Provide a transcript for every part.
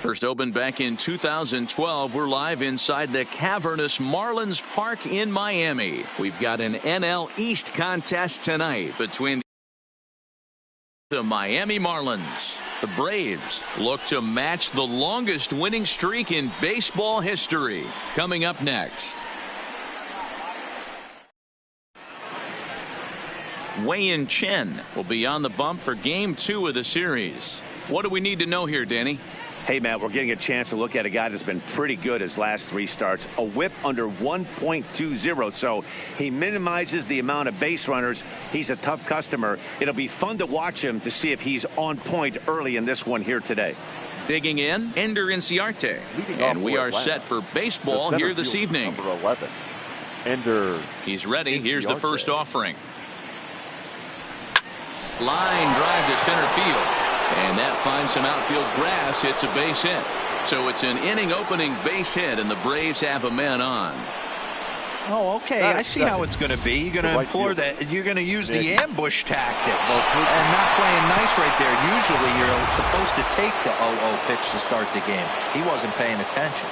First opened back in 2012. We're live inside the cavernous Marlins Park in Miami. We've got an NL East contest tonight between the Miami Marlins. The Braves look to match the longest winning streak in baseball history. Coming up next. Wei-Yin Chen will be on the bump for Game 2 of the series. What do we need to know here, Danny? Hey, Matt, we're getting a chance to look at a guy that's been pretty good his last 3 starts. A whip under 1.20, so he minimizes the amount of base runners. He's a tough customer. It'll be fun to watch him to see if he's on point early in this one here today. Digging in, Ender Inciarte. And we are set for baseball here this evening. Number 11, Ender. He's ready. Here's the first offering. Line drive to center field. And that finds some outfield grass. It's a base hit. So it's an inning opening base hit, and the Braves have a man on. Oh, okay. I see how it's going to be. You're going to implore that. You're going to use the ambush tactics and not playing nice right there. Usually you're supposed to take the 0-0 pitch to start the game. He wasn't paying attention.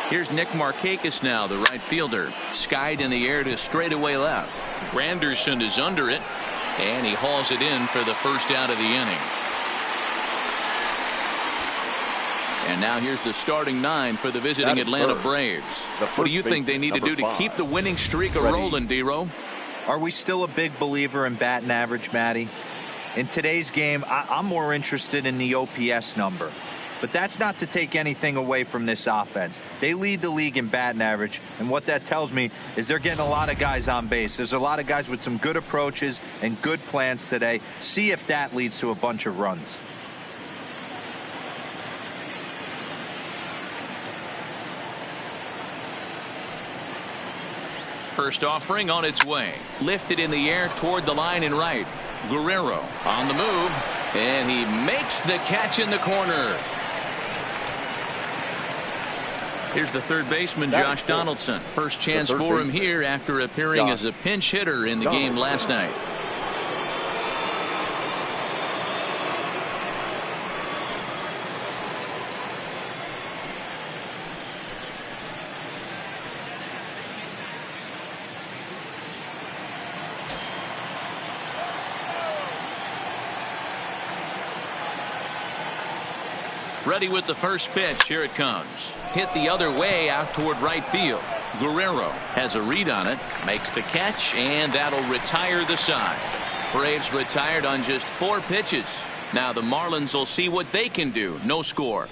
Here's Nick Markakis now, the right fielder. Skied in the air to straightaway left. Granderson is under it, and he hauls it in for the first out of the inning. And now here's the starting 9 for the visiting Atlanta Braves. What do you think they need to do to keep the winning streak rolling, D-Row? Are we still a big believer in batting average, Matty? In today's game, I'm more interested in the OPS number. But that's not to take anything away from this offense. They lead the league in batting average, and what that tells me is they're getting a lot of guys on base. There's a lot of guys with some good approaches and good plans today. See if that leads to a bunch of runs. First offering on its way. Lifted in the air toward the line and right. Guerrero on the move, and he makes the catch in the corner. Here's the third baseman, Josh Donaldson. First chance for him here after appearing as a pinch hitter in the game last night. Ready with the first pitch. Here it comes. Hit the other way out toward right field. Guerrero has a read on it, makes the catch, and that'll retire the side. Braves retired on just 4 pitches. Now the Marlins will see what they can do. No score.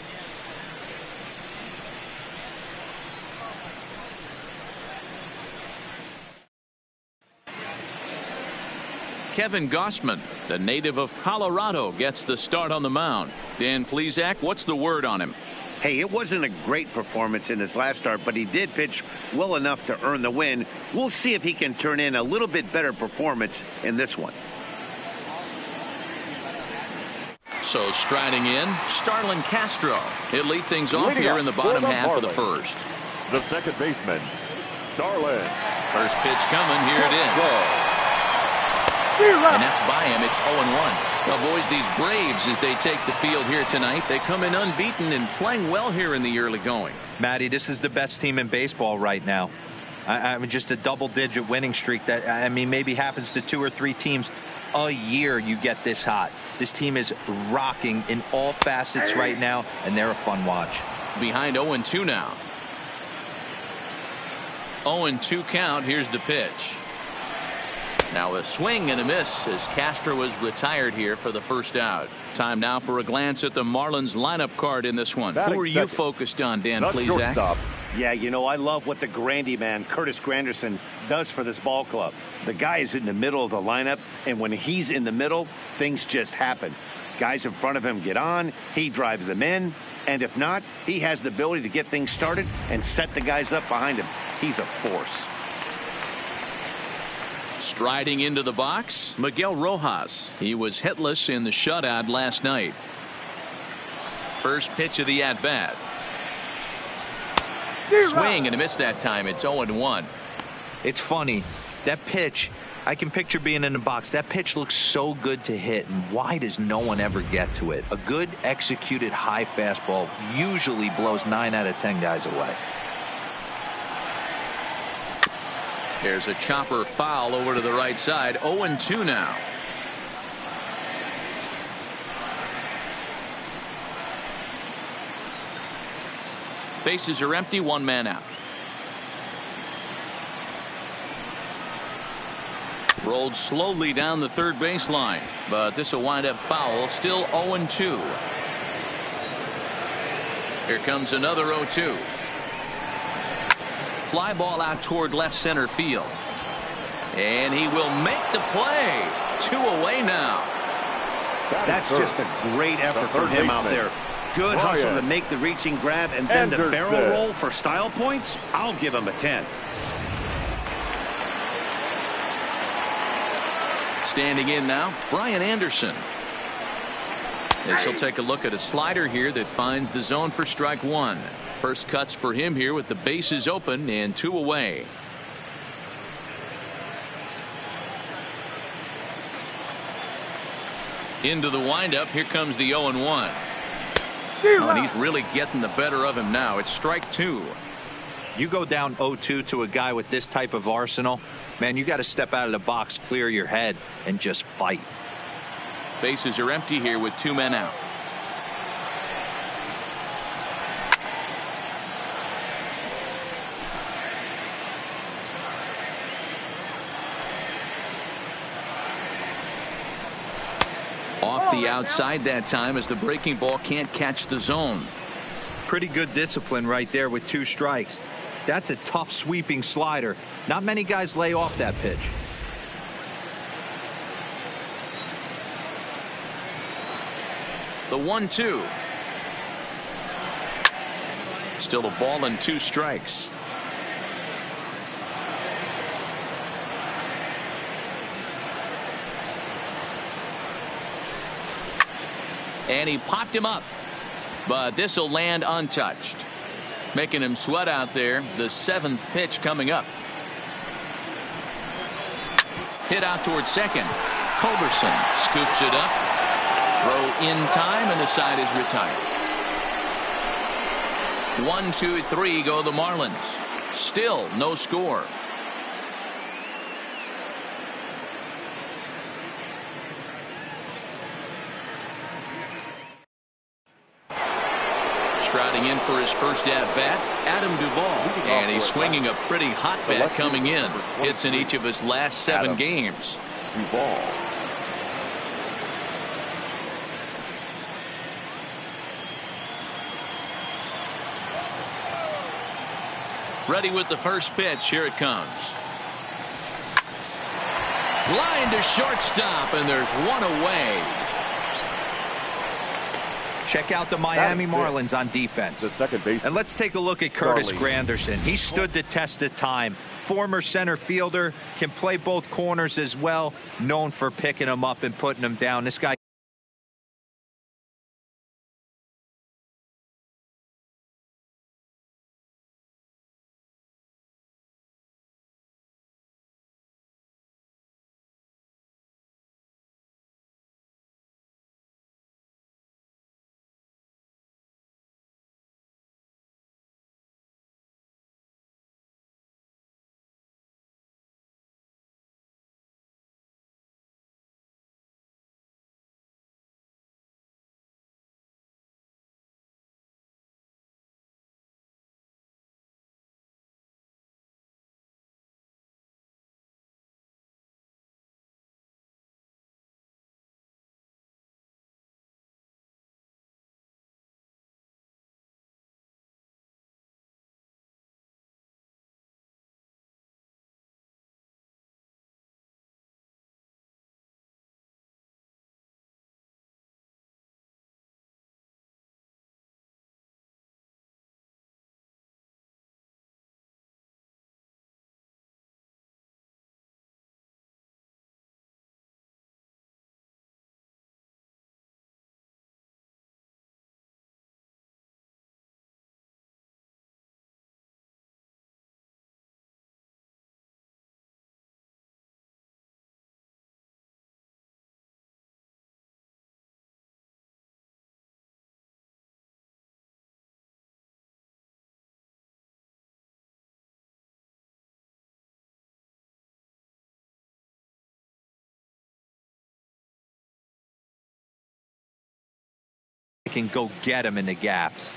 Kevin Gossman, the native of Colorado, gets the start on the mound. Dan Plesac, what's the word on him? Hey, it wasn't a great performance in his last start, but he did pitch well enough to earn the win. We'll see if he can turn in a little bit better performance in this one. So striding in, Starlin Castro. He'll lead things off here in the bottom half of the first. The second baseman, Starlin. First pitch coming. Here it is. And that's by him. It's 0-1. Well, boys, these Braves, as they take the field here tonight, they come in unbeaten and playing well here in the early going. Matty, this is the best team in baseball right now. I mean, just a double-digit winning streak that, I mean, maybe happens to 2 or 3 teams a year you get this hot. This team is rocking in all facets right now, and they're a fun watch. Behind 0-2 now. 0-2 count. Here's the pitch. Now a swing and a miss as Castro is retired here for the first out. Time now for a glance at the Marlins lineup card in this one. Who are you focused on, Dan Plesac? Yeah, you know, I love what the Grandy man, Curtis Granderson, does for this ball club. The guy is in the middle of the lineup, and when he's in the middle, things just happen. Guys in front of him get on, he drives them in, and if not, he has the ability to get things started and set the guys up behind him. He's a force. Striding into the box, Miguel Rojas. He was hitless in the shutout last night. First pitch of the at-bat. Swing and a miss that time. It's 0-1. It's funny. That pitch I can picture being in the box. That pitch looks so good to hit, and why does no one ever get to it? A good executed high fastball usually blows 9 out of 10 guys away. There's a chopper foul over to the right side. 0-2 now. Bases are empty, 1 man out. Rolled slowly down the third baseline, but this will wind up foul. Still 0-2. Here comes another 0-2. Fly ball out toward left center field. And he will make the play. 2 away now. That's just a great effort from him out there. Good hustle to make the reaching grab, and then the barrel roll for style points. I'll give him a 10. Standing in now, Brian Anderson. As he'll take a look at a slider here that finds the zone for strike 1. First cuts for him here with the bases open and 2 away. Into the windup. Here comes the 0-1. Oh, and he's really getting the better of him now. It's strike 2. You go down 0-2 to a guy with this type of arsenal, man, you got to step out of the box, clear your head, and just fight. Bases are empty here with 2 men out. Off the outside that time as the breaking ball can't catch the zone. Pretty good discipline right there with 2 strikes. That's a tough sweeping slider. Not many guys lay off that pitch. The 1-2. Still a ball and 2 strikes. And he popped him up, but this will land untouched, making him sweat out there. The 7th pitch coming up. Hit out towards second. Culberson scoops it up. Throw in time, and the side is retired. 1, 2, 3 go the Marlins. Still no score. Striding in for his first at-bat, Adam Duvall. And he's swinging a pretty hot bat coming in. Hits in each of his last 7 games. Duvall. Ready with the first pitch. Here it comes. Line to shortstop, and there's 1 away. Check out the Miami Marlins on defense. The second base. And let's take a look at Curtis Granderson. He stood the test of time. Former center fielder, can play both corners as well. Known for picking him up and putting him down. This guy can go get him in the gaps.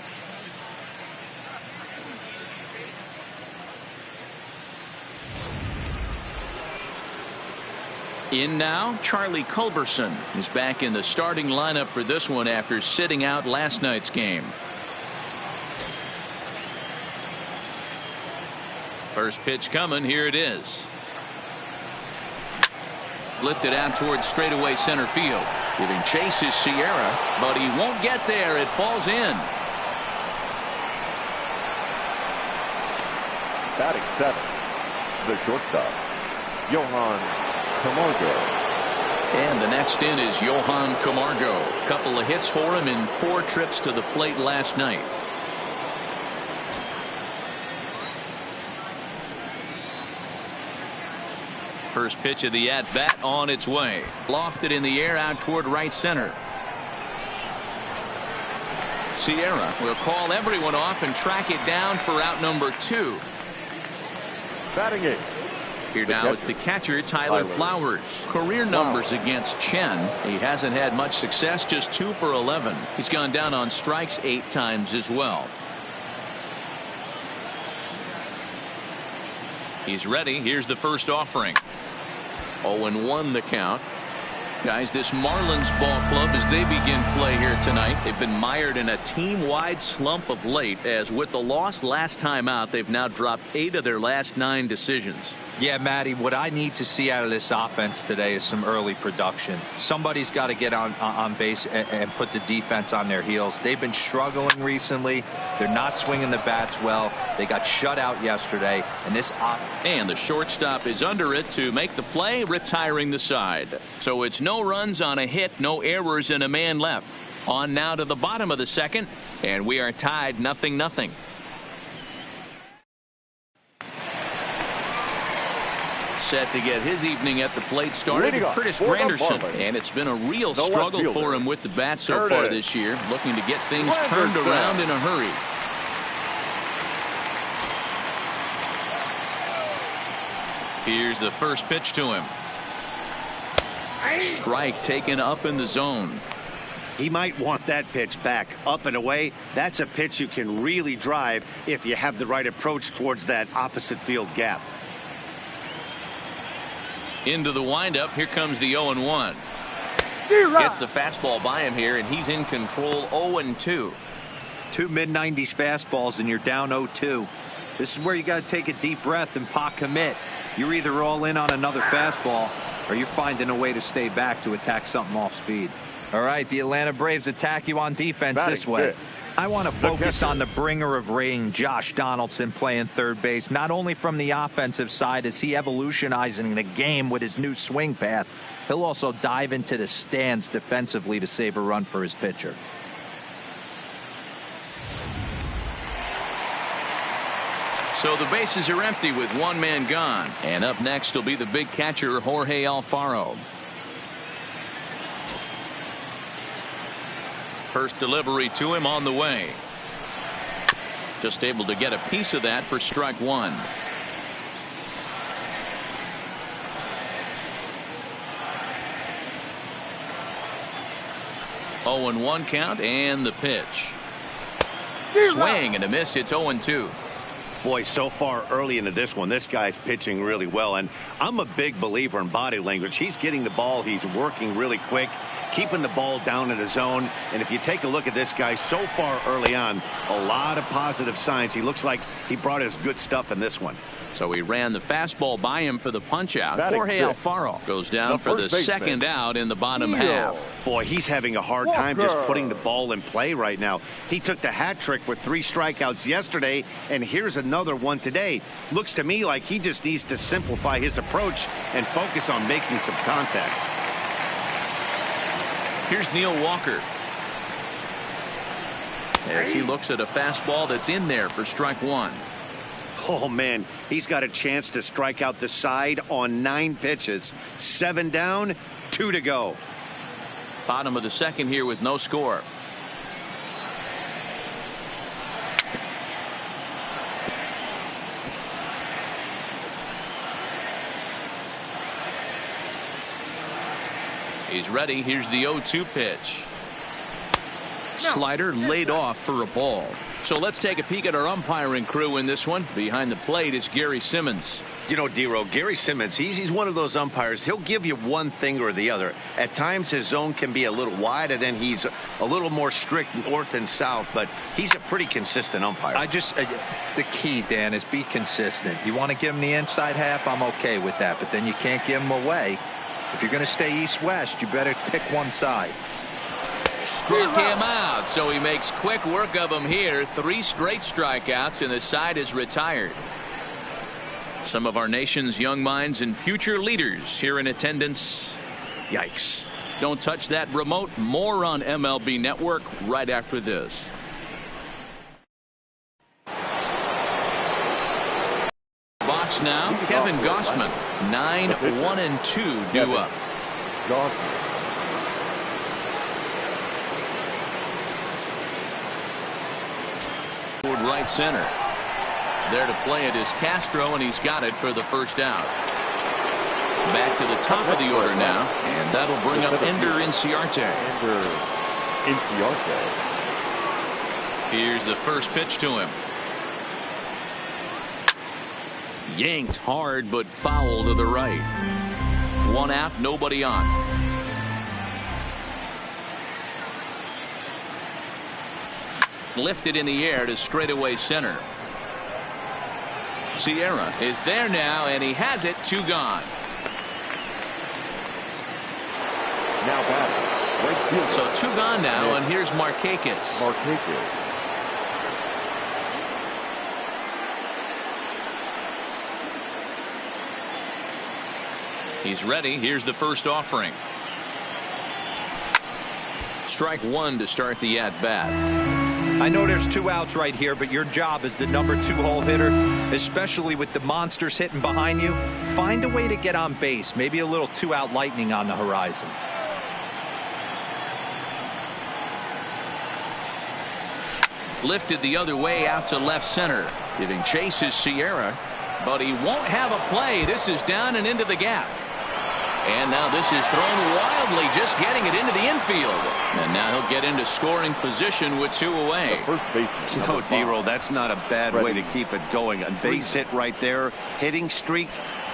In now, Charlie Culberson is back in the starting lineup for this one after sitting out last night's game. First pitch coming. Here it is. Lifted out towards straightaway center field. Giving chase is Sierra, but he won't get there. It falls in. Batting seventh, the shortstop, Johan Camargo. And the next in is Johan Camargo. A couple of hits for him in 4 trips to the plate last night. First pitch of the at-bat on its way. Lofted in the air out toward right center. Sierra will call everyone off and track it down for out number 2. Batting eighth. Here now is the catcher, Tyler Flowers. Career numbers against Chen. He hasn't had much success, just 2 for 11. He's gone down on strikes 8 times as well. He's ready. Here's the first offering. 0-1 the count. Guys, this Marlins ball club, as they begin play here tonight, they've been mired in a team-wide slump of late, as with the loss last time out, they've now dropped 8 of their last 9 decisions. Yeah, Matty, what I need to see out of this offense today is some early production. Somebody's got to get on base and put the defense on their heels. They've been struggling recently. They're not swinging the bats well. They got shut out yesterday. And the shortstop is under it to make the play, retiring the side. So it's no runs on a hit, no errors, and a man left. On now to the bottom of the second, and we are tied 0-0. Set to get his evening at the plate started, Curtis Granderson, and it's been a real struggle for him with the bat so far this year, looking to get things turned around in a hurry. Here's the first pitch to him. Strike taken up in the zone. He might want that pitch back up and away. That's a pitch you can really drive if you have the right approach towards that opposite field gap. Into the windup. Here comes the 0-1. Gets the fastball by him here, and he's in control. 0-2. 2 mid-90s fastballs, and you're down 0-2. This is where you got to take a deep breath and pot commit. You're either all in on another fastball, or you're finding a way to stay back to attack something off speed. All right, the Atlanta Braves attack you on defense this way. I want to focus on the bringer of rain, Josh Donaldson, playing third base. Not only from the offensive side is he evolutionizing the game with his new swing path, he'll also dive into the stands defensively to save a run for his pitcher. So the bases are empty with 1 man gone. And up next will be the big catcher, Jorge Alfaro. First delivery to him on the way. Just able to get a piece of that for strike 1. Oh, 0-1 count, and the pitch. Swing and a miss. It's 0-2. Boy, so far early into this one, this guy's pitching really well, and I'm a big believer in body language. He's getting the ball, he's working really quick, keeping the ball down in the zone. And if you take a look at this guy so far early on, a lot of positive signs. He looks like he brought his good stuff in this one. So he ran the fastball by him for the punch out. Jorge Alfaro goes down for the second out in the bottom half. Boy, he's having a hard time just putting the ball in play right now. He took the hat trick with 3 strikeouts yesterday, and here's another one today. Looks to me like he just needs to simplify his approach and focus on making some contact. Here's Neil Walker as he looks at a fastball that's in there for strike 1. Oh, man, he's got a chance to strike out the side on 9 pitches. 7 down, 2 to go. Bottom of the second here with no score. He's ready. Here's the 0-2 pitch. Slider laid off for a ball. So let's take a peek at our umpiring crew in this one. Behind the plate is Gary Simmons. You know, D-Row, Gary Simmons, he's one of those umpires. He'll give you one thing or the other. At times his zone can be a little wide, and then he's a little more strict north and south, but he's a pretty consistent umpire. The key, Dan, is be consistent. You want to give him the inside half, I'm okay with that, but then you can't give him away. If you're going to stay east-west, you better pick one side. Struck him out, so he makes quick work of him here. 3 straight strikeouts, and the side is retired. Some of our nation's young minds and future leaders here in attendance. Yikes. Don't touch that remote. More on MLB Network right after this. Box now, Kevin Gossman. 9-1-2 due up. Gossman. Toward right center. There to play it is Castro, and he's got it for the first out. Back to the top of the order now, and that'll bring up Ender Inciarte. Here's the first pitch to him. Yanked hard, but foul to the right. 1 out, nobody on. Lifted in the air to straightaway center. Sierra is there now, and he has it. 2 gone. Now batting, right fielder. So 2 gone now, and here's Markakis. He's ready. Here's the first offering. Strike 1 to start the at-bat. I know there's 2 outs right here, but your job as the number 2 hole hitter, especially with the monsters hitting behind you, find a way to get on base. Maybe a little 2-out lightning on the horizon. Lifted the other way out to left center. Giving chase is Sierra, but he won't have a play. This is down and into the gap. And now this is thrown wildly, just getting it into the infield. And now he'll get into scoring position with 2 away. The first baseman. You know, D-Roll, that's not a bad way to keep it going. A base hit right there. Hitting streak,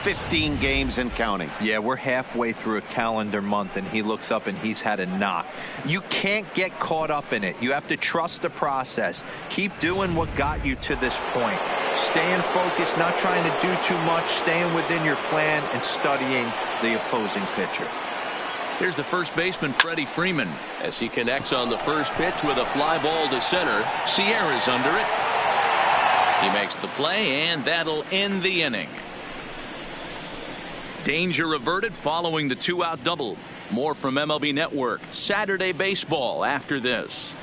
15 games and counting. Yeah, we're halfway through a calendar month, and he looks up and he's had a knock. You can't get caught up in it. You have to trust the process. Keep doing what got you to this point. Staying focused, not trying to do too much, staying within your plan, and studying the opposing pitcher. Here's the first baseman, Freddie Freeman, as he connects on the first pitch with a fly ball to center. Sierra's under it. He makes the play, and that'll end the inning. Danger averted following the 2-out double. More from MLB Network Saturday Baseball after this.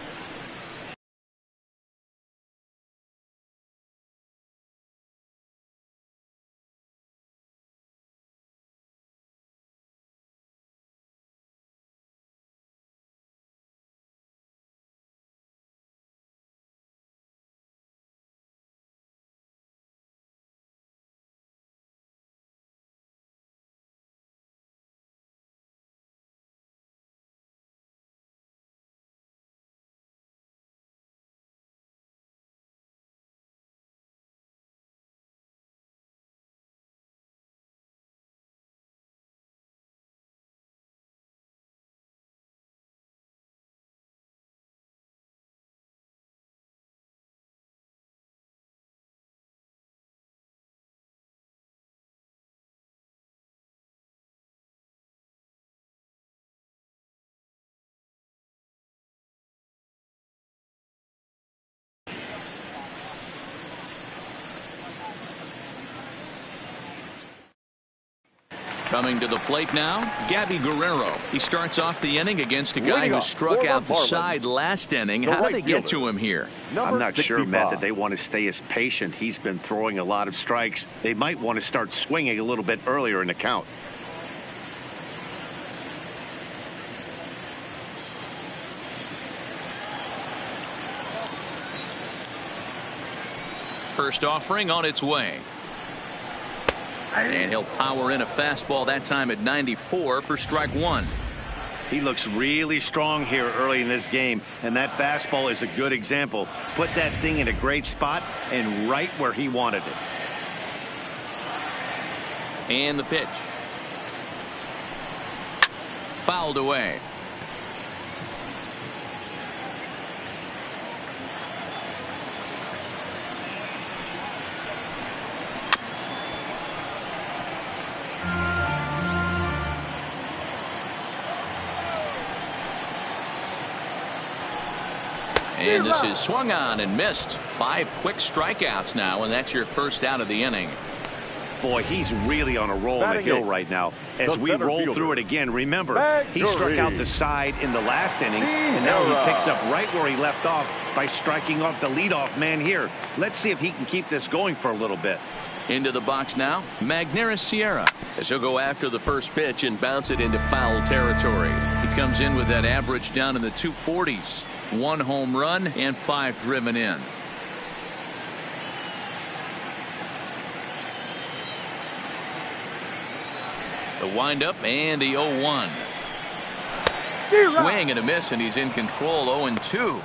Coming to the plate now, Gabby Guerrero. He starts off the inning against a guy who struck out the side last inning. How did they get to him here? I'm not sure, Matt, that they want to stay as patient. He's been throwing a lot of strikes. They might want to start swinging a little bit earlier in the count. First offering on its way. And he'll power in a fastball that time at 94 for strike 1. He looks really strong here early in this game, and that fastball is a good example. Put that thing in a great spot and right where he wanted it. And the pitch. Fouled away. And this is swung on and missed. 5 quick strikeouts now, and that's your first out of the inning. Boy, he's really on a roll on the hill right now. As we roll through it again, remember, he struck out the side in the last inning, and now he picks up right where he left off by striking off the leadoff man here. Let's see if he can keep this going for a little bit. Into the box now, Magneuris Sierra, as he'll go after the first pitch and bounce it into foul territory. He comes in with that average down in the 240s. 1 home run and 5 driven in. The windup and the 0-1. Swing and a miss, and he's in control. 0-2.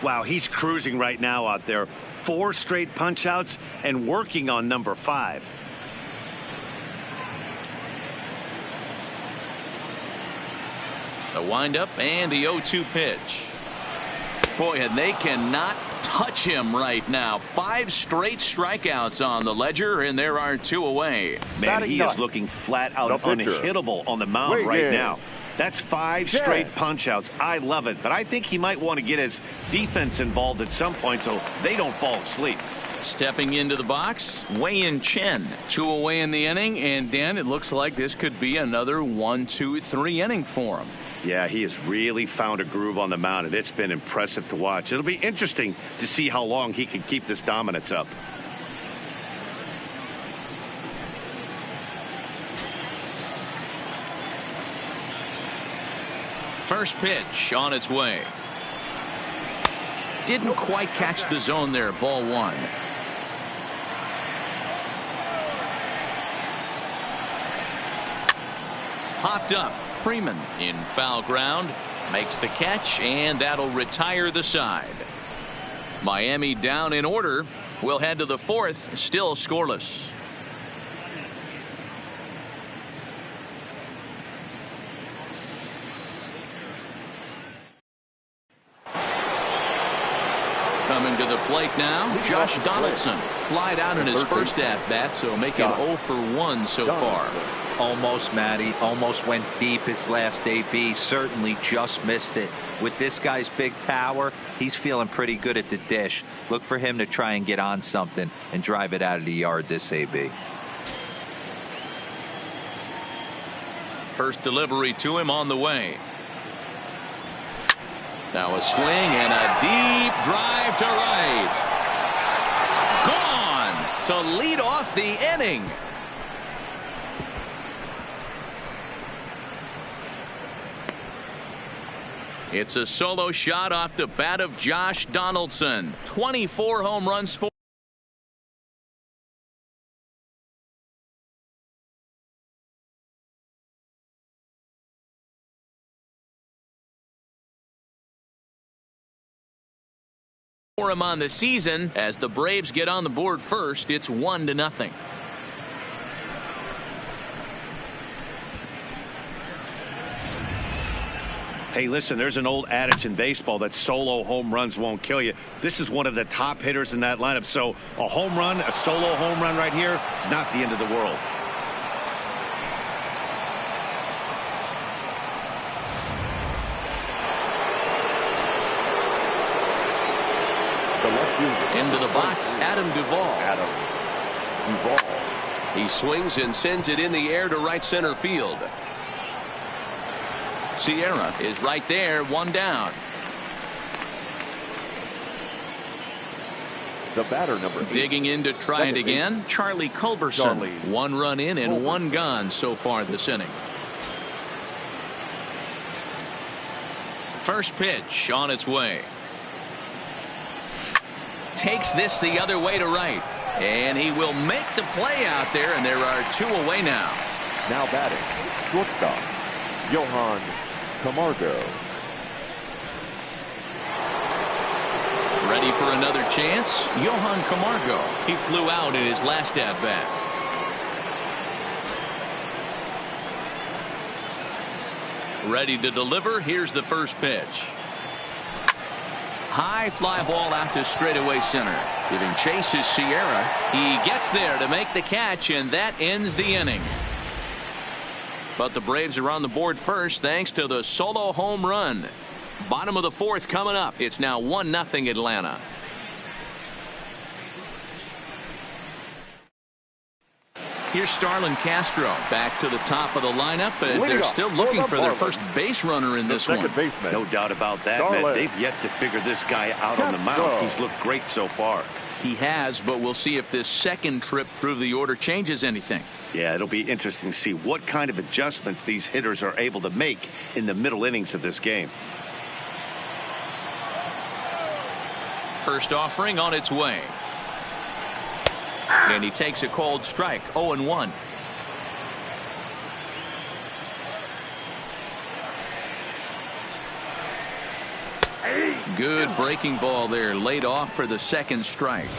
Wow, he's cruising right now out there. 4 straight punch outs and working on number 5. The windup and the 0-2 pitch. Boy, and they cannot touch him right now. 5 straight strikeouts on the ledger, and there are 2 away. Man, he is looking flat out unhittable on the mound right now. That's 5 straight punch outs. I love it, but I think he might want to get his defense involved at some point so they don't fall asleep. Stepping into the box, Wei-Yin Chen. 2 away in the inning, and Dan, it looks like this could be another 1-2-3 inning for him. Yeah, he has really found a groove on the mound, and it's been impressive to watch. It'll be interesting to see how long he can keep this dominance up. First pitch on its way. Didn't quite catch the zone there. Ball 1. Popped up. Freeman in foul ground makes the catch, and that'll retire the side. Miami down in order. We'll head to the 4th, still scoreless. Coming to the plate now, Josh Donaldson. Flied out in his first at-bat, so making 0 for 1 so far. Almost, Matty. Almost went deep his last AB. Certainly just missed it. With this guy's big power, he's feeling pretty good at the dish. Look for him to try and get on something and drive it out of the yard this AB. First delivery to him on the way. Now a swing and a deep drive to right. Gone to lead off the inning. It's a solo shot off the bat of Josh Donaldson. 24 home runs for him on the season. As the Braves get on the board first, it's 1-0. Hey, listen, there's an old adage in baseball that solo home runs won't kill you. This is one of the top hitters in that lineup. So a home run, a solo home run right here is not the end of the world. Into the box, Adam Duvall. He swings and sends it in the air to right center field. Sierra is right there, 1 down. The batter, number 8. Digging in to try it again, Charlie Culberson. 1 run in and 1 gone so far this inning. First pitch on its way. Takes this the other way to right, and he will make the play out there, and there are 2 away now. Now batting, shortstop, Johan Camargo. Ready for another chance? Johan Camargo. He flew out in his last at-bat. Ready to deliver. Here's the first pitch. High fly ball out to straightaway center. Giving chase is Sierra. He gets there to make the catch, and that ends the inning. But the Braves are on the board first thanks to the solo home run. Bottom of the fourth coming up. It's now 1-0 Atlanta. Here's Starlin Castro back to the top of the lineup as they're still looking for their first base runner in this one. No doubt about that, man. They've yet to figure this guy out on the mound. He's looked great so far. He has, but we'll see if this second trip through the order changes anything. Yeah, it'll be interesting to see what kind of adjustments these hitters are able to make in the middle innings of this game. First offering on its way. And he takes a cold strike. 0-1. Good breaking ball there, laid off for the second strike.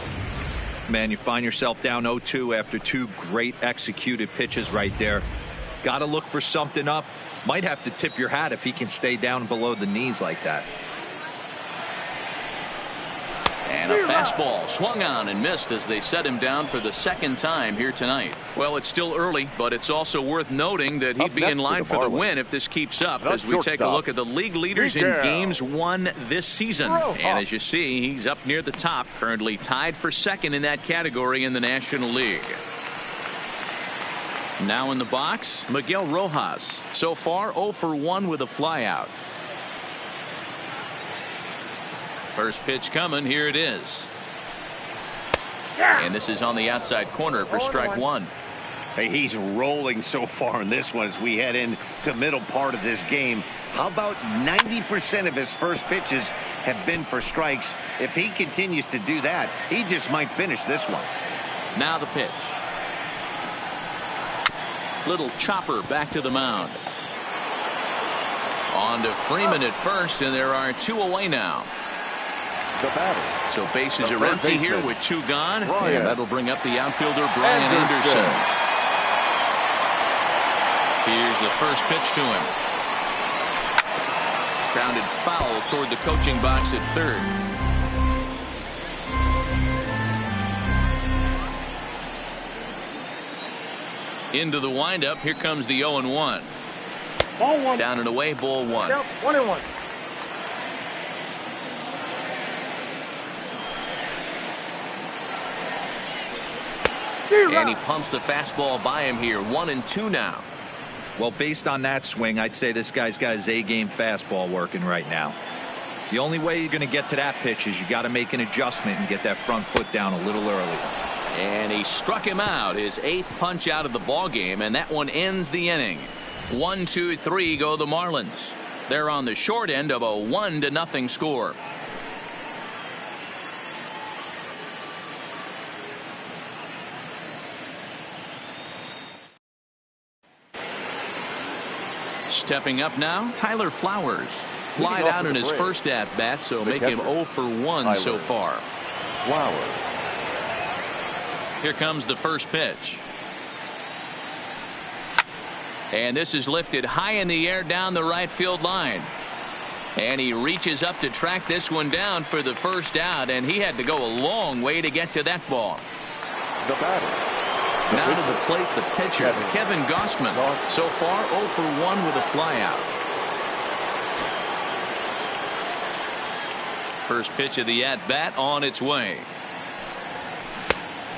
Man, you find yourself down 0-2 after two great executed pitches right there. Got to look for something up. Might have to tip your hat if he can stay down below the knees like that. And a fastball swung on and missed as they set him down for the second time here tonight. Well, it's still early, but it's also worth noting that he'd be in line for the win if this keeps up as we take a look at the league leaders in games won this season. And as you see, he's up near the top, currently tied for second in that category in the National League. Now in the box, Miguel Rojas. So far 0 for 1 with a flyout. First pitch coming. Here it is. And this is on the outside corner for strike one. Hey, he's rolling so far in this one as we head into the middle part of this game. How about 90% of his first pitches have been for strikes? If he continues to do that, he just might finish this one. Now the pitch. Little chopper back to the mound. On to Freeman at first, and there are two away now. The batter. So bases are empty here with two gone. And that'll bring up the outfielder Brian Anderson. Here's the first pitch to him. Grounded foul toward the coaching box at third. Into the windup. Here comes the 0-1. Ball one. Down and away, ball one. 1-1. And he pumps the fastball by him here. 1-2 now. Well, based on that swing, I'd say this guy's got his A-game fastball working right now. The only way you're going to get to that pitch is you got to make an adjustment and get that front foot down a little earlier. And he struck him out, his 8th punch out of the ball game, and that one ends the inning. 1, 2, 3 go the Marlins. They're on the short end of a 1-0 score. Stepping up now, Tyler Flowers. Flied out in his first at-bat, so make him 0 for 1 so far. Flowers. Here comes the first pitch. And this is lifted high in the air down the right field line. And he reaches up to track this one down for the first out, and he had to go a long way to get to that ball. The batter. Now to the plate, the pitcher, Kevin Gossman. So far 0 for 1 with a flyout. First pitch of the at-bat on its way.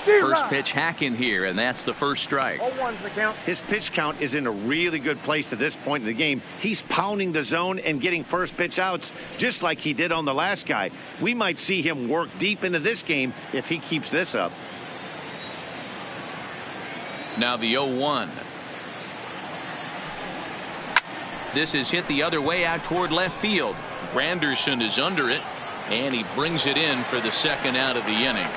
First pitch hack in here, and that's the first strike. 0-1's the count. His pitch count is in a really good place at this point in the game. He's pounding the zone and getting first pitch outs just like he did on the last guy. We might see him work deep into this game if he keeps this up. Now the 0-1. This is hit the other way out toward left field. Granderson is under it, and he brings it in for the second out of the inning.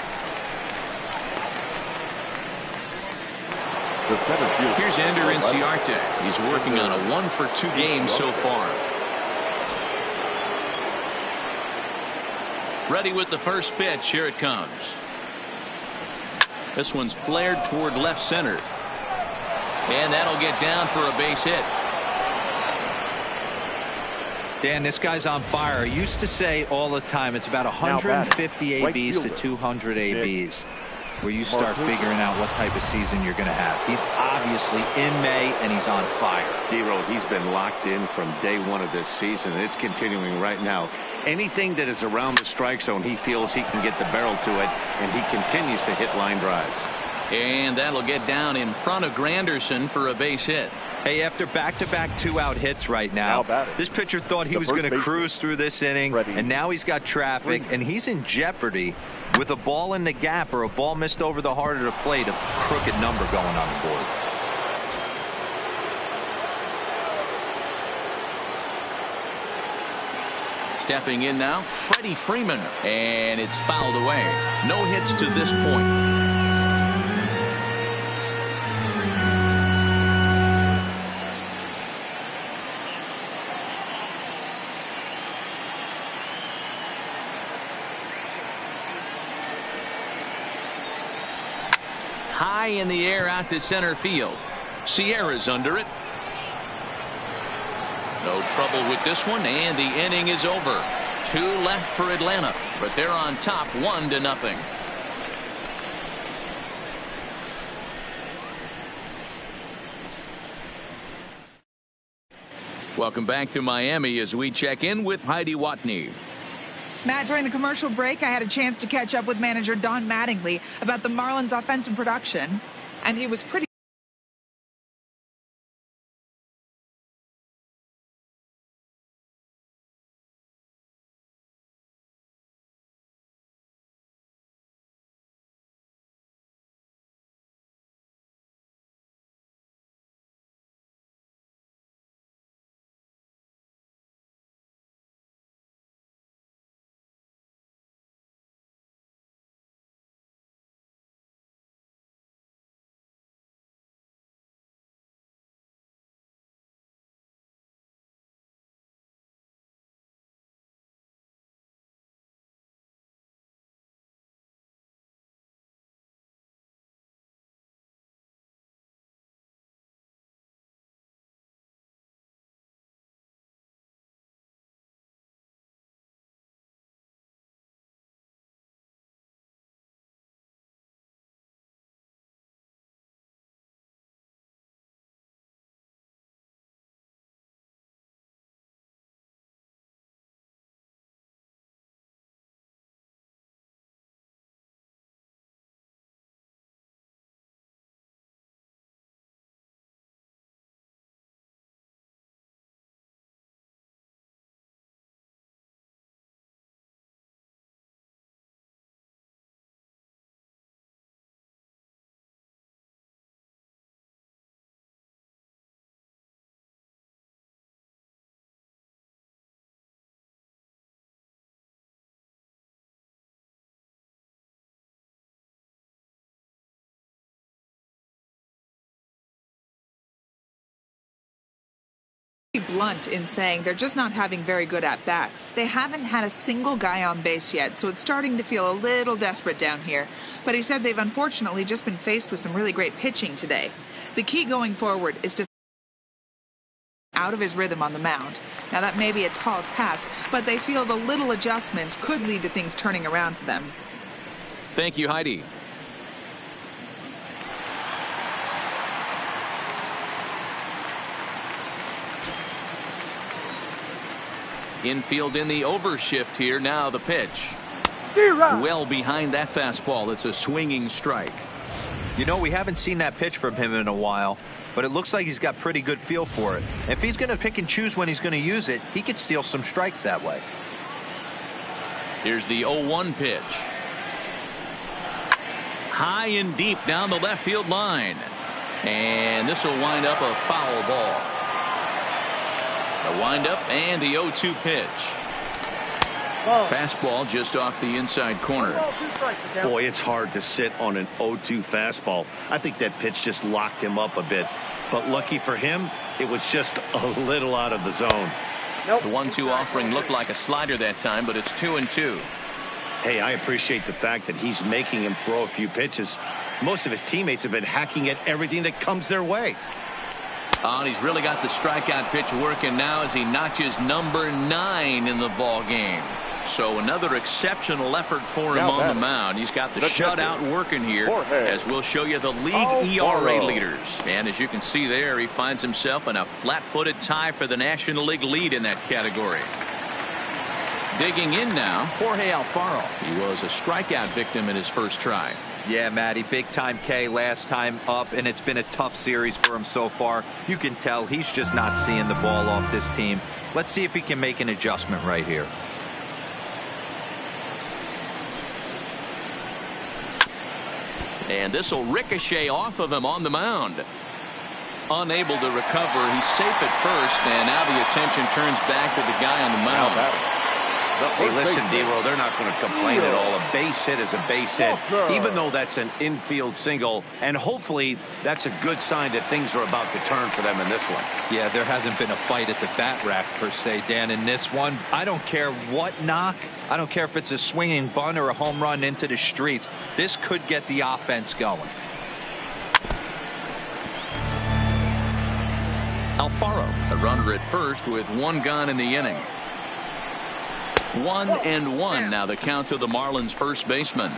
The center field. Here's Ender Inciarte. He's working on a 1 for 2 game so far. Ready with the first pitch. Here it comes. This one's flared toward left center. And that'll get down for a base hit. Dan, this guy's on fire. I used to say all the time it's about 150 ABs to 200 ABs where you start figuring out what type of season you're going to have. He's obviously in May, and he's on fire. D-Road, he's been locked in from day one of this season, and it's continuing right now. Anything that is around the strike zone, he feels he can get the barrel to it, and he continues to hit line drives. And that'll get down in front of Granderson for a base hit. Hey, after back-to-back two-out hits right now, this pitcher thought he was going to cruise through this inning, and now he's got traffic, and he's in jeopardy with a ball in the gap or a ball missed over the heart of the plate, a crooked number going on the board. Stepping in now, Freddie Freeman, and it's fouled away. No hits to this point. High in the air out to center field. Sierra's under it. No trouble with this one, and the inning is over. 2 left for Atlanta, but they're on top 1-0. Welcome back to Miami as we check in with Heidi Watney. Matt, during the commercial break, I had a chance to catch up with manager Don Mattingly about the Marlins' offensive production, and he was pretty blunt in saying they're just not having very good at-bats. They haven't had a single guy on base yet, so it's starting to feel a little desperate down here. But he said they've unfortunately just been faced with some really great pitching today. The key going forward is to out of his rhythm on the mound. Now that may be a tall task, but they feel the little adjustments could lead to things turning around for them. Thank you, Heidi. Infield in the overshift here. Now the pitch. Well behind that fastball. It's a swinging strike. You know, we haven't seen that pitch from him in a while, but it looks like he's got pretty good feel for it. If he's going to pick and choose when he's going to use it, he could steal some strikes that way. Here's the 0-1 pitch. High and deep down the left field line. And this will wind up a foul ball. The windup and the 0-2 pitch. Fastball just off the inside corner. Boy, it's hard to sit on an 0-2 fastball. I think that pitch just locked him up a bit. But lucky for him, it was just a little out of the zone. The 1-2 offering looked like a slider that time, but it's 2-2. Hey, I appreciate the fact that he's making him throw a few pitches. Most of his teammates have been hacking at everything that comes their way. Oh, and he's really got the strikeout pitch working now as he notches number 9 in the ball game. So another exceptional effort for him on the mound. He's got the shutout working here, as we'll show you the league ERA leaders. And as you can see there, he finds himself in a flat-footed tie for the National League lead in that category. Digging in now, Jorge Alfaro. He was a strikeout victim in his first try. Yeah, Matty, big-time K last time up, and it's been a tough series for him so far. You can tell he's just not seeing the ball off this team. Let's see if he can make an adjustment right here. And this will ricochet off of him on the mound. Unable to recover. He's safe at first, and now the attention turns back to the guy on the mound. Hey, listen, D-Roll, they're not going to complain at all. A base hit is a base hit, even though that's an infield single. And hopefully that's a good sign that things are about to turn for them in this one. Yeah, there hasn't been a fight at the bat rack, per se, Dan, in this one. I don't care what knock. I don't care if it's a swinging bunt or a home run into the streets. This could get the offense going. Alfaro, a runner at first with 1 gone in the inning. 1-1 now the count to the Marlins first baseman.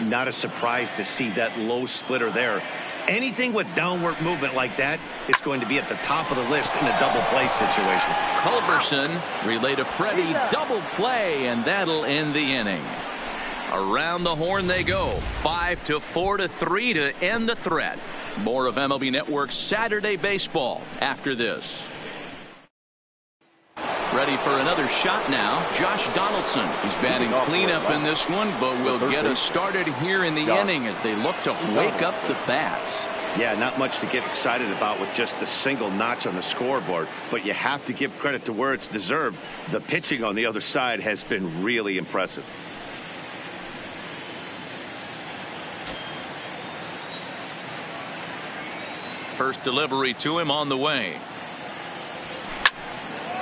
Not a surprise to see that low splitter there. Anything with downward movement like that is going to be at the top of the list in a double play situation. Culberson relay to Freddie, double play, and that'll end the inning. Around the horn they go. 5-4-3 to end the threat. More of MLB Network's Saturday Baseball after this. Ready for another shot now, Josh Donaldson. He's batting cleanup in this one, but will get us started here in the inning as they look to wake up the bats. Yeah, not much to get excited about with just a single notch on the scoreboard, but you have to give credit to where it's deserved. The pitching on the other side has been really impressive. First delivery to him on the way.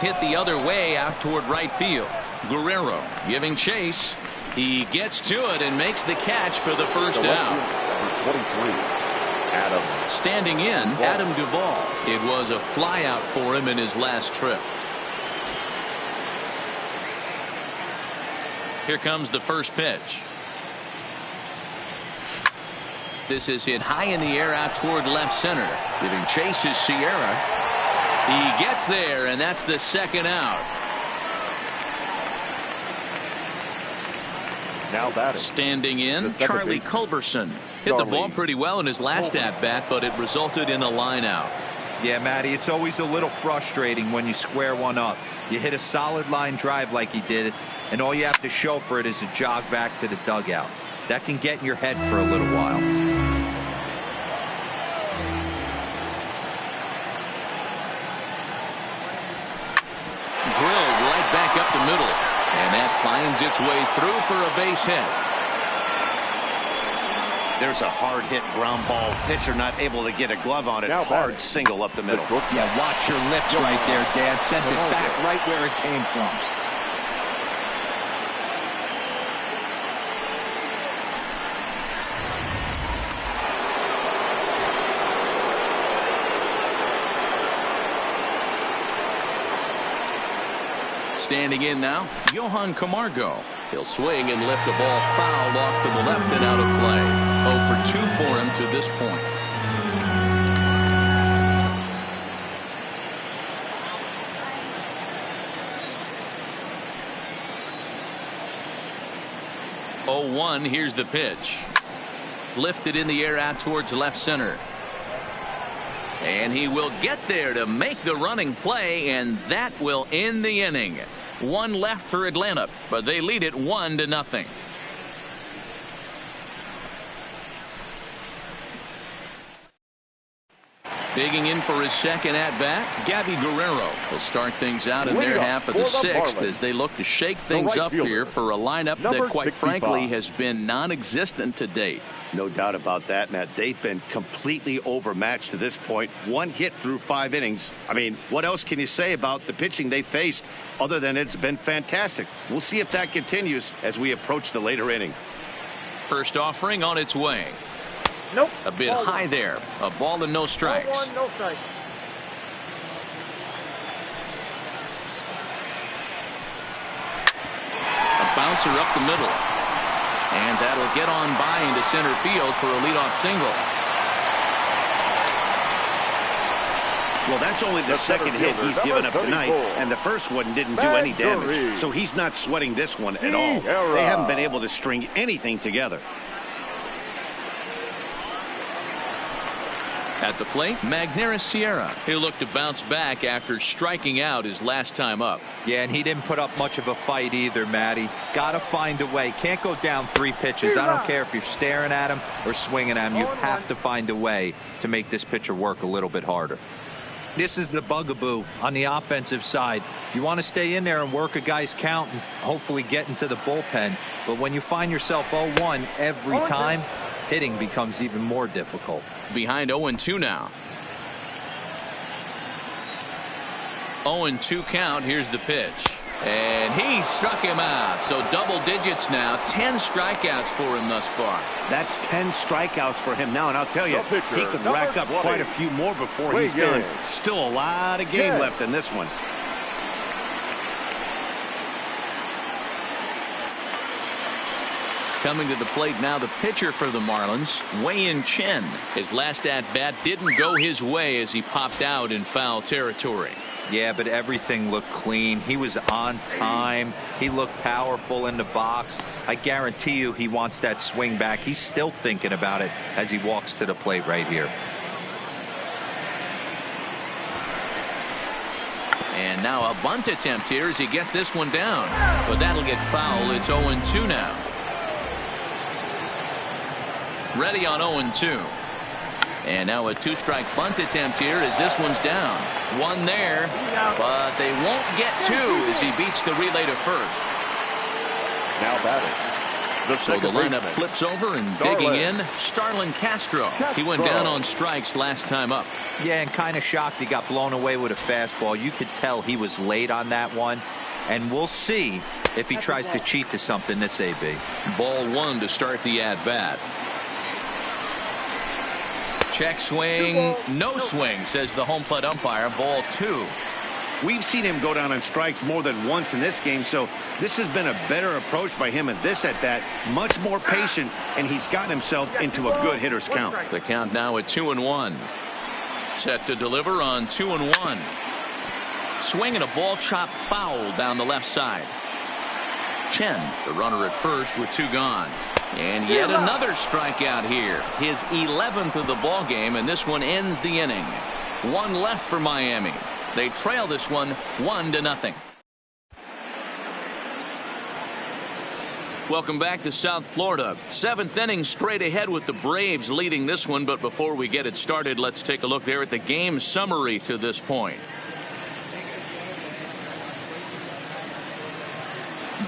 Hit the other way out toward right field. Guerrero giving chase. He gets to it and makes the catch for the first out. 23, Adam. Standing in, Adam Duvall. It was a flyout for him in his last trip. Here comes the first pitch. This is hit high in the air out toward left center. Giving chase is Sierra. He gets there, and that's the second out. Now batting. Standing in, Charlie Culberson. Hit the ball pretty well in his last at-bat, but it resulted in a line out. Yeah, Matty, it's always a little frustrating when you square one up. You hit a solid line drive like he did, and all you have to show for it is a jog back to the dugout. That can get in your head for a little while. Drilled right back up the middle, and that finds its way through for a base hit. There's a hard hit ground ball. Pitcher not able to get a glove on it. Now hard single up the middle. Yeah, watch your lips right there, Dan. Sent it back right where it came from. Standing in now, Johan Camargo. He'll swing and lift the ball foul off to the left and out of play. 0 for 2 for him to this point. Oh, 0-1, here's the pitch. Lifted in the air out towards left center. And he will get there to make the running play, and that will end the inning. 1 left for Atlanta, but they lead it 1-0. Digging in for his second at-bat, Gabby Guerrero will start things out in their half of the sixth as they look to shake things up here for a lineup that, quite frankly, has been non-existent to date. No doubt about that, Matt. They've been completely overmatched to this point. One hit through 5 innings. I mean, what else can you say about the pitching they faced other than it's been fantastic? We'll see if that continues as we approach the later inning. First offering on its way. Nope. A bit high there. A ball and no strikes. Ball 1, no strikes. A bouncer up the middle. And that'll get on by into center field for a leadoff single. Well, that's only the second hit he's given up tonight, and the first one didn't do any damage. So he's not sweating this one at all. They haven't been able to string anything together. At the plate, Magneuris Sierra. He'll look to bounce back after striking out his last time up. Yeah, and he didn't put up much of a fight either, Matty. Got to find a way. Can't go down 3 pitches. I don't care if you're staring at him or swinging at him. You have to find a way to make this pitcher work a little bit harder. This is the bugaboo on the offensive side. You want to stay in there and work a guy's count and hopefully get into the bullpen. But when you find yourself 0-1 every time, hitting becomes even more difficult. Behind 0-2 now. 0-2 count. Here's the pitch. And he struck him out. So double digits now. 10 strikeouts for him thus far. That's 10 strikeouts for him now. And I'll tell you, he could rack up quite a few more before he's done. Still a lot of game left in this one. Coming to the plate now, the pitcher for the Marlins, Wei-Yin Chen. His last at-bat didn't go his way as he popped out in foul territory. Yeah, but everything looked clean. He was on time. He looked powerful in the box. I guarantee you he wants that swing back. He's still thinking about it as he walks to the plate right here. And now a bunt attempt here as he gets this one down. But that'll get foul. It's 0-2 now. Ready on 0-2. And now a 2-strike bunt attempt here as this one's down. One there, but they won't get 2 as he beats the relay to first. Now batting. So the lineup flips over and digging in, Starlin Castro. He went down on strikes last time up. Yeah, and kind of shocked he got blown away with a fastball. You could tell he was late on that one. And we'll see if he tries to cheat to something this AB. Ball 1 to start the at-bat. Check swing, no swing, says the home plate umpire. Ball 2. We've seen him go down on strikes more than once in this game, so this has been a better approach by him in this at-bat. Much more patient, and he's gotten himself into a good hitter's count. The count now at 2-1. Set to deliver on 2-1. Swing and a ball chopped foul down the left side. Chen, the runner at first with 2 gone. And yet another strikeout here. His 11th of the ball game, and this one ends the inning. 1 left for Miami. They trail this one 1-0. Welcome back to South Florida. 7th inning straight ahead with the Braves leading this one. But before we get it started, let's take a look there at the game summary to this point.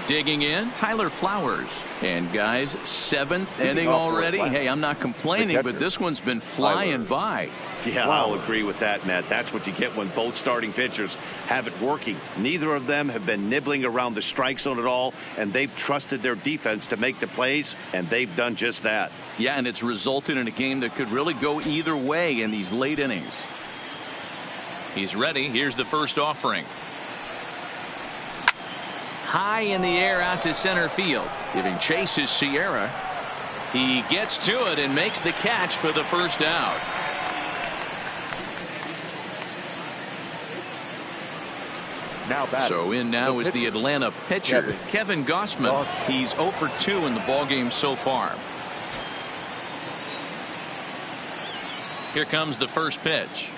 Digging in, Tyler Flowers. And guys, 7th inning already. Hey, I'm not complaining, but this one's been flying by. Yeah, I'll agree with that, Matt. That's what you get when both starting pitchers have it working. Neither of them have been nibbling around the strike zone at all, and they've trusted their defense to make the plays, and they've done just that. Yeah, and it's resulted in a game that could really go either way in these late innings. He's ready. Here's the first offering. High in the air out to center field. Giving chase is Sierra. He gets to it and makes the catch for the first out. So in now is the Atlanta pitcher, Kevin Gausman. He's 0 for 2 in the ballgame so far. Here comes the first pitch.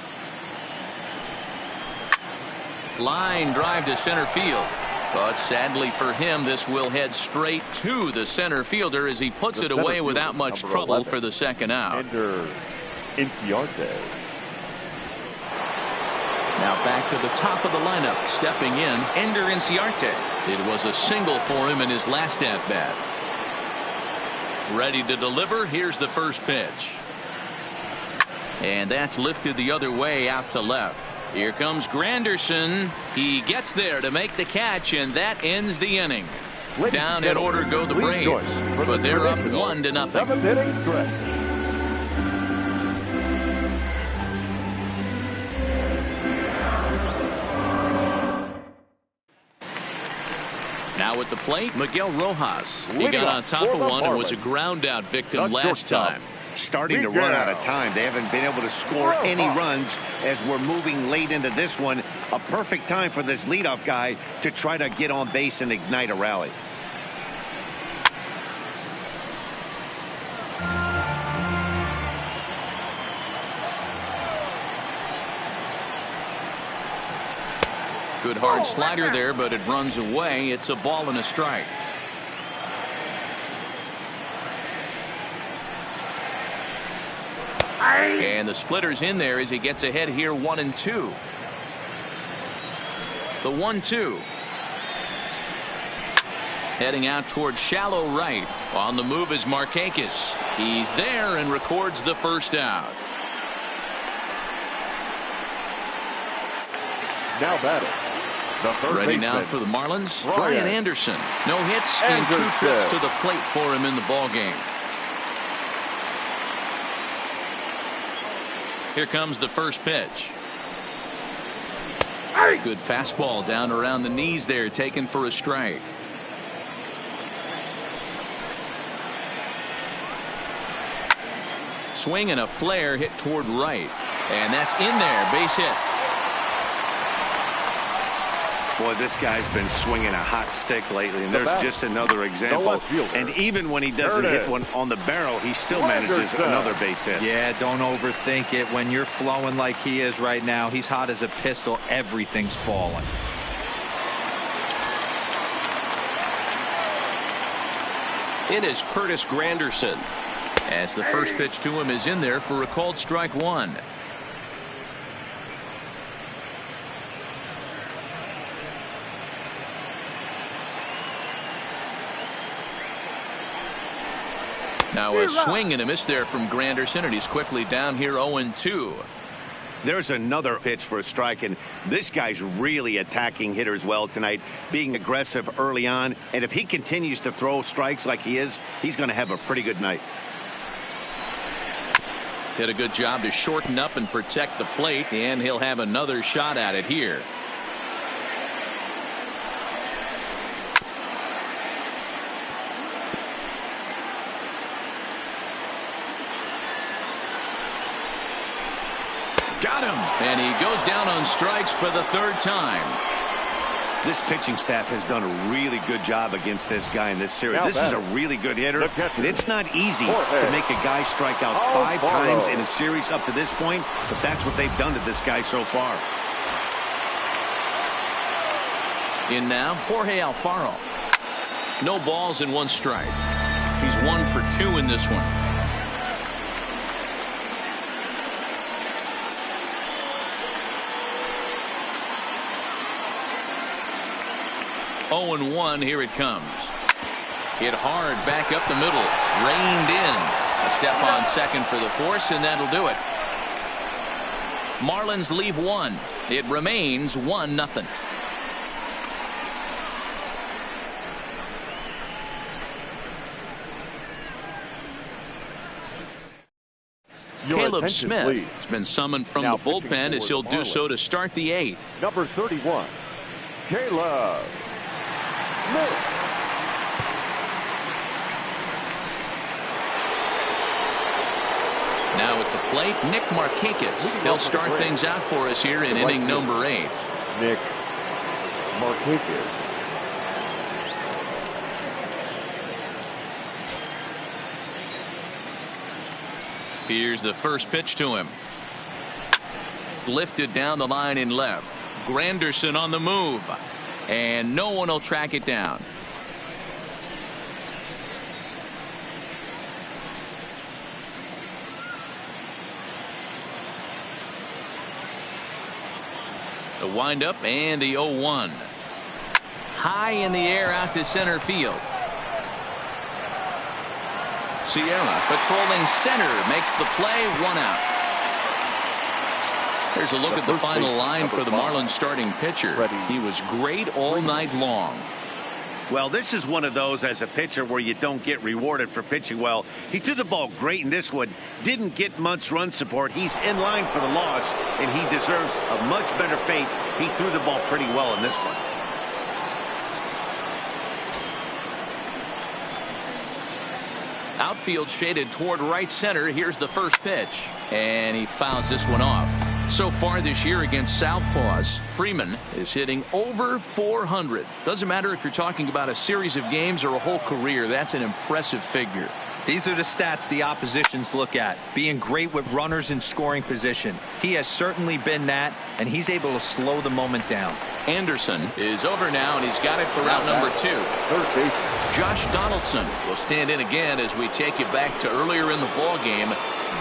Line drive to center field. But sadly for him, this will head straight to the center fielder as he puts it away without much trouble for the second out. Now back to the top of the lineup. Stepping in, Ender Inciarte. It was a single for him in his last at-bat. Ready to deliver. Here's the first pitch. And that's lifted the other way out to left. Here comes Granderson. He gets there to make the catch, and that ends the inning. Down in order go the Braves, but they're up 1-0. 7-inning stretch. Now at the plate, Miguel Rojas. He got on top of one and was a ground out victim last time. Starting to run out of time. They haven't been able to score any runs as we're moving late into this one. A perfect time for this leadoff guy to try to get on base and ignite a rally. Good hard slider there, but it runs away. It's a ball and a strike. And the splitter's in there as he gets ahead here 1-2. The 1-2. Heading out towards shallow right. On the move is Markakis. He's there and records the first out. Now batting. The third Ready baseman. now for the Marlins, Brian Anderson. No hits and 2 trips to the plate for him in the ballgame. Here comes the first pitch. Good fastball down around the knees there, taken for a strike. Swing and a flare hit toward right. And that's in there, base hit. Boy, this guy's been swinging a hot stick lately, and there's just another example. And even when he doesn't hit one on the barrel, he still manages another base hit. Yeah, don't overthink it. When you're flowing like he is right now, he's hot as a pistol. Everything's falling. It is Curtis Granderson. As the first pitch to him is in there for a called strike 1. Now a swing and a miss there from Granderson, and he's quickly down here 0-2. There's another pitch for a strike, and this guy's really attacking hitters well tonight, being aggressive early on. And if he continues to throw strikes like he is, he's going to have a pretty good night. Did a good job to shorten up and protect the plate, and he'll have another shot at it here. Got him, and he goes down on strikes for the 3rd time. This pitching staff has done a really good job against this guy in this series. This is a really good hitter, and it's not easy to make a guy strike out 5 times in a series up to this point, but that's what they've done to this guy so far. In now, Jorge Alfaro. No balls and 1 strike. He's 1 for 2 in this one. Oh, and 1, here it comes. Hit hard back up the middle. Reined in. A step on second for the force, and that'll do it. Marlins leave 1. It remains 1-0. Caleb Smith has been summoned from the bullpen as he'll do so to start the 8th. Number 31, Caleb Smith. Now at the plate, Nick Markakis. He'll start things out for us here in inning number 8. Nick Markakis. Here's the first pitch to him. Lifted down the line in left. Granderson on the move. And no one will track it down. The windup and the 0-1. High in the air out to center field. Sierra patrolling center makes the play, 1 out. Here's a look at the final line for the Marlins starting pitcher. He was great all night long. Well, this is one of those as a pitcher where you don't get rewarded for pitching well. He threw the ball great in this one. Didn't get much run support. He's in line for the loss, and he deserves a much better fate. He threw the ball pretty well in this one. Outfield shaded toward right center. Here's the first pitch, and he fouls this one off. So far this year against Southpaws, Freeman is hitting over 400. Doesn't matter if you're talking about a series of games or a whole career. That's an impressive figure. These are the stats the oppositions look at. Being great with runners in scoring position. He has certainly been that, and he's able to slow the moment down. Anderson is over now, and he's got it for round number 2. Third base. Josh Donaldson will stand in again as we take you back to earlier in the ball game.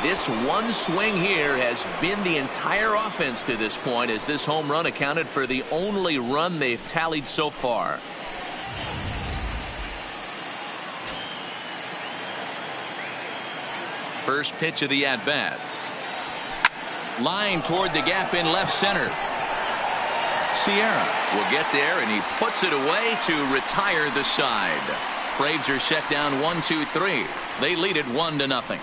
This one swing here has been the entire offense to this point, as this home run accounted for the only run they've tallied so far. First pitch of the at-bat. Line toward the gap in left center. Sierra will get there, and he puts it away to retire the side. Braves are set down 1-2-3. They lead it 1-0.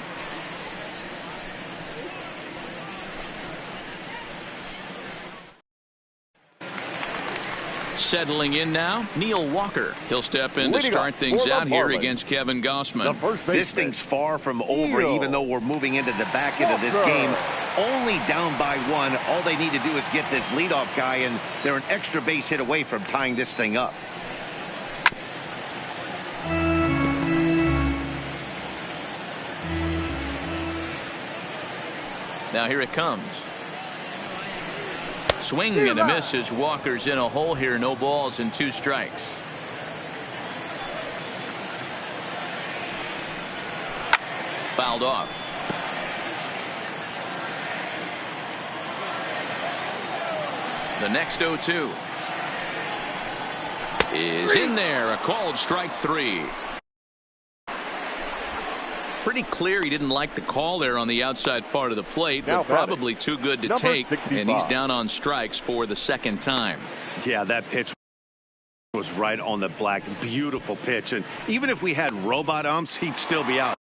Settling in now, Neil Walker. He'll step in to start things out here against Kevin Gossman. This thing's far from over, even though we're moving into the back end of this game. Only down by 1. All they need to do is get this leadoff guy, and they're an extra base hit away from tying this thing up. Now here it comes. Swing and a miss as Walker's in a hole here. No balls and 2 strikes. Fouled off. The next 0-2 is in there. A called strike 3. Pretty clear he didn't like the call there on the outside part of the plate, but probably too good to take, and he's down on strikes for the second time. Yeah, that pitch was right on the black. Beautiful pitch, and even if we had robot umps, he'd still be out.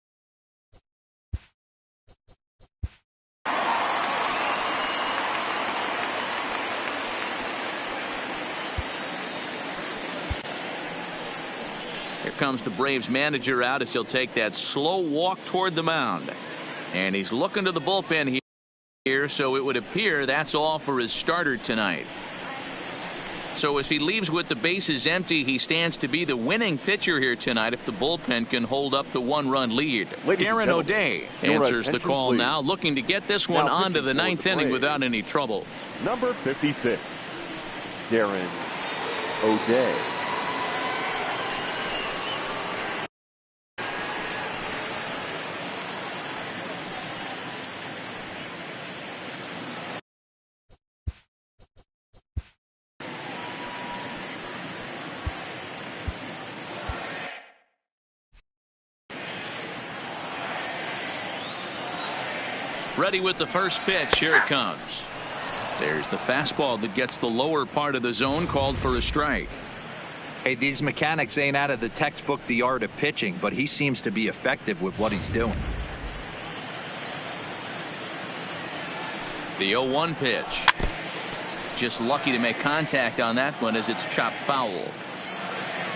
Here comes the Braves manager out as he'll take that slow walk toward the mound. And he's looking to the bullpen here, so it would appear that's all for his starter tonight. So as he leaves with the bases empty, he stands to be the winning pitcher here tonight if the bullpen can hold up the 1-run lead. Darren O'Day answers the call now, looking to get this one on to the 9th inning without any trouble. Number 56, Darren O'Day. Ready with the first pitch. Here it comes. There's the fastball that gets the lower part of the zone, called for a strike. Hey, these mechanics ain't out of the textbook The Art of Pitching, but he seems to be effective with what he's doing. The 0-1 pitch. Just lucky to make contact on that one as it's chopped foul.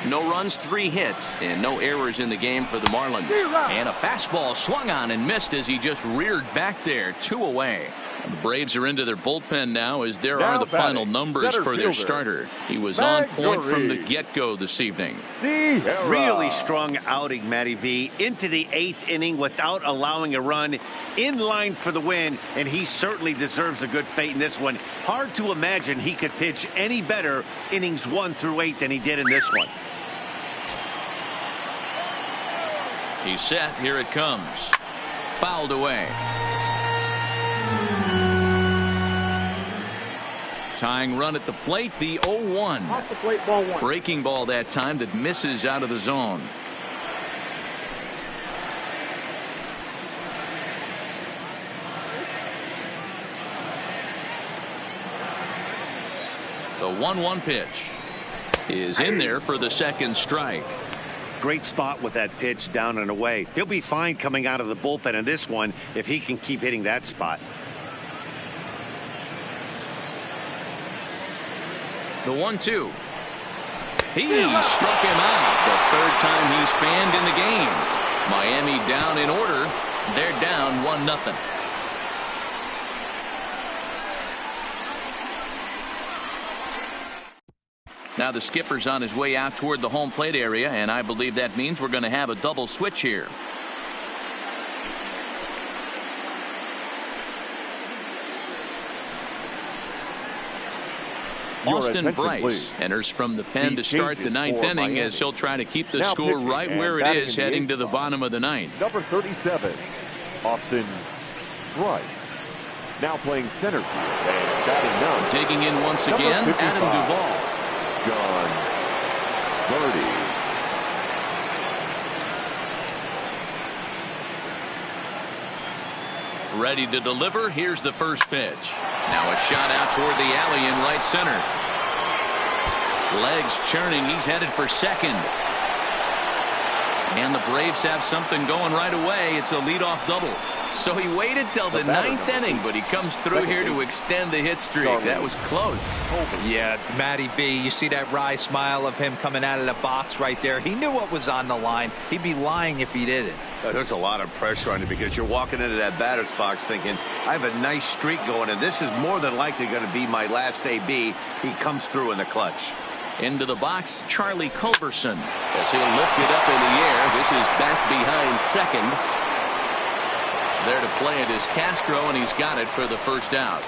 No runs, 3 hits, and no errors in the game for the Marlins. And a fastball swung on and missed as he just reared back there. 2 away. The Braves are into their bullpen now as there are the final numbers for their starter. He was on point from the get-go this evening. Really strong outing, Matty V. Into the 8th inning without allowing a run, in line for the win, and he certainly deserves a good fate in this one. Hard to imagine he could pitch any better innings 1 through 8 than he did in this one. He's set. Here it comes. Fouled away. Tying run at the plate, the 0-1. Off the plate, ball one. Breaking ball that time that misses out of the zone. The 1-1 pitch is in there for the second strike. Great spot with that pitch down and away. He'll be fine coming out of the bullpen in this one if he can keep hitting that spot. The 1-2. He struck him out the third time he's fanned in the game. Miami down in order. They're down 1-0. Now the skipper's on his way out toward the home plate area, and I believe that means we're going to have a double switch here. Austin Bryce enters from the pen to start the ninth inning as he'll try to keep the score right where it is heading to the bottom of the ninth. Number 37, Austin Bryce. Now playing center field and batting ninth. Digging in once again, Adam Duvall. John Birdie. Ready to deliver. Here's the first pitch. Now a shot out toward the alley in right center. Legs churning. He's headed for second. And the Braves have something going right away. It's a leadoff double. So he waited till the ninth inning, but he comes through here to extend the hit streak. That was close. Yeah, Matty B, you see that wry smile of him coming out of the box right there. He knew what was on the line. He'd be lying if he didn't. There's a lot of pressure on you because you're walking into that batter's box thinking, I have a nice streak going, and this is more than likely going to be my last AB. He comes through in the clutch. Into the box, Charlie Culberson, as he'll lift it up in the air. This is back behind second. There to play it is Castro, and he's got it for the first out.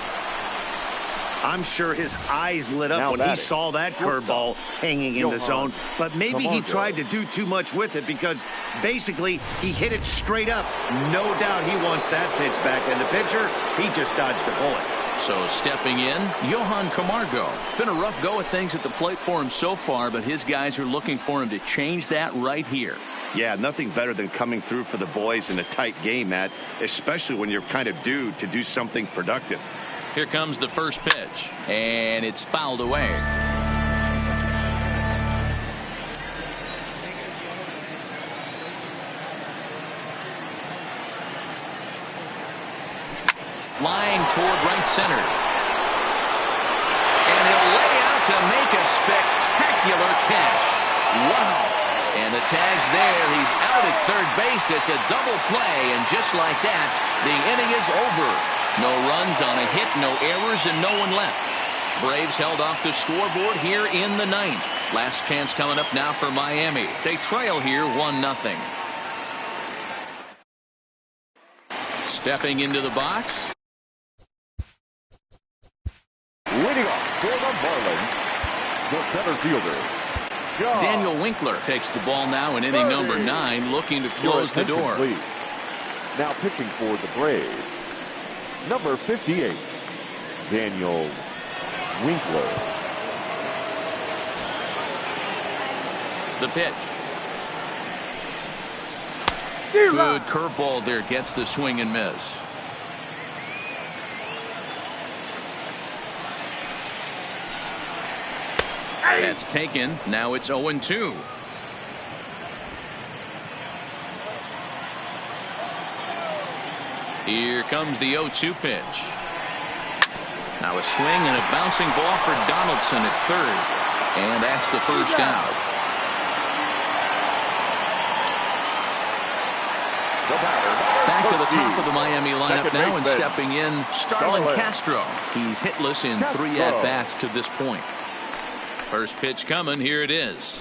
I'm sure his eyes lit up when he saw that curveball hanging in the zone, but maybe he tried to do too much with it because basically he hit it straight up. No doubt he wants that pitch back, and the pitcher, he just dodged the bullet. So stepping in, Johan Camargo. Been a rough go of things at the plate for him so far, but his guys are looking for him to change that right here. Yeah, nothing better than coming through for the boys in a tight game, Matt, especially when you're kind of due to do something productive. Here comes the first pitch, and it's fouled away. Line toward right center. And he'll lay out to make a spectacular catch. Wow. And the tag's there. He's out at third base. It's a double play, and just like that, the inning is over. No runs on a hit, no errors, and no one left. Braves held off the scoreboard here in the ninth. Last chance coming up now for Miami. They trail here 1-0. Stepping into the box. Leading off for the Marlins, the center fielder, John. Daniel Winkler takes the ball now in inning number 9, looking to close the door. Please. Now pitching for the Braves, number 58, Daniel Winkler. The pitch. Good curveball there, gets the swing and miss. That's taken. Now it's 0-2. Here comes the 0-2 pitch. Now a swing and a bouncing ball for Donaldson at third. And that's the first out. Back to the top of the Miami lineup now, and stepping in, Starlin Castro. He's hitless in 3 at-bats to this point. First pitch coming. Here it is.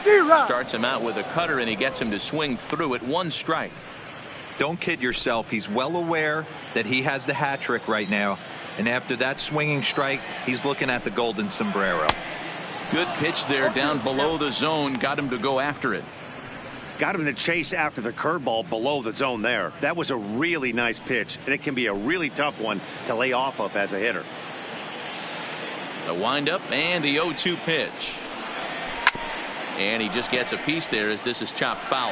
Starts him out with a cutter, and he gets him to swing through it. 1 strike. Don't kid yourself. He's well aware that he has the hat trick right now. And after that swinging strike, he's looking at the golden sombrero. Good pitch there down below the zone. Got him to go after it. Got him to chase after the curveball below the zone there. That was a really nice pitch, and it can be a really tough one to lay off of as a hitter. The windup and the 0-2 pitch. And he just gets a piece there as this is chopped foul.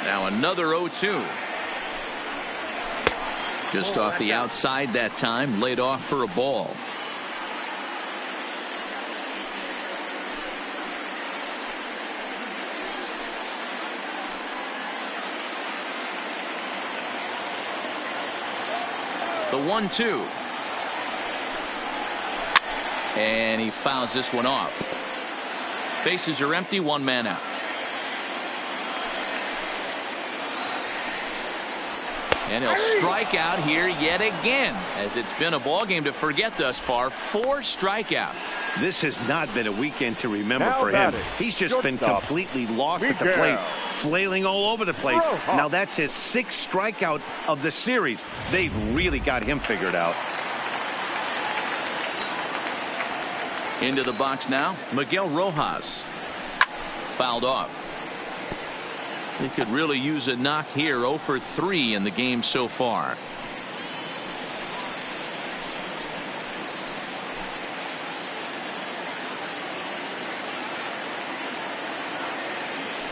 Now another 0-2. Just off the outside that time, laid off for a ball. The 1-2. And he fouls this one off. Bases are empty, one man out. And he'll strike out here yet again, as it's been a ball game to forget thus far. 4 strikeouts. This has not been a weekend to remember Now for him. He's just been shortstop, completely lost at the Miguel. plate, flailing all over the place. Now that's his 6th strikeout of the series. They've really got him figured out. Into the box now, Miguel Rojas. Fouled off. He could really use a knock here. 0 for 3 in the game so far.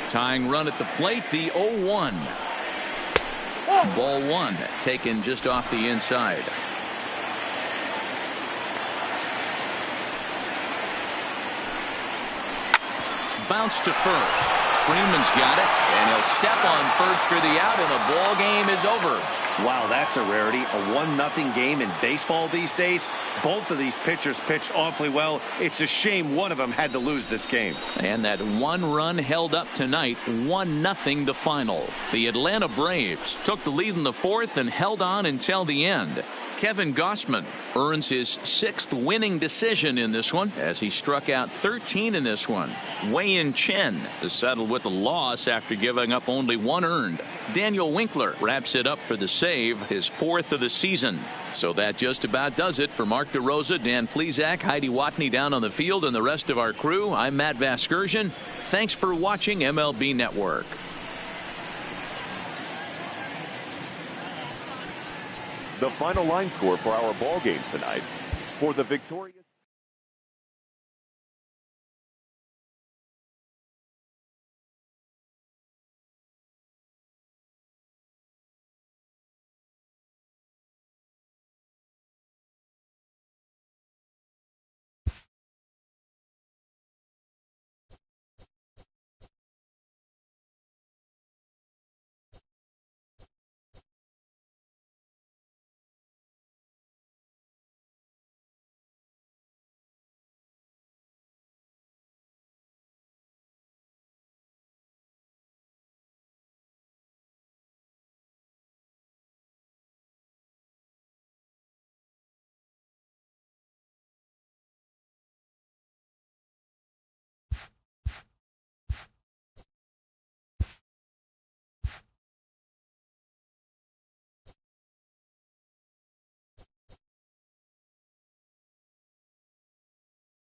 Tying run at the plate, the 0-1. Ball 1 taken just off the inside. Bounce to first. Freeman's got it, and he'll step on first for the out, and the ball game is over. Wow, that's a rarity. A 1-0 game in baseball these days. Both of these pitchers pitched awfully well. It's a shame one of them had to lose this game. And that 1 run held up tonight, 1-0 the final. The Atlanta Braves took the lead in the 4th and held on until the end. Kevin Gausman earns his 6th winning decision in this one as he struck out 13 in this one. Wei-Yin Chen is settled with a loss after giving up only 1 earned. Daniel Winkler wraps it up for the save, his 4th of the season. So that just about does it for Mark DeRosa, Dan Plesac, Heidi Watney down on the field, and the rest of our crew. I'm Matt Vasgersian. Thanks for watching MLB Network. The final line score for our ball game tonight. For the victorious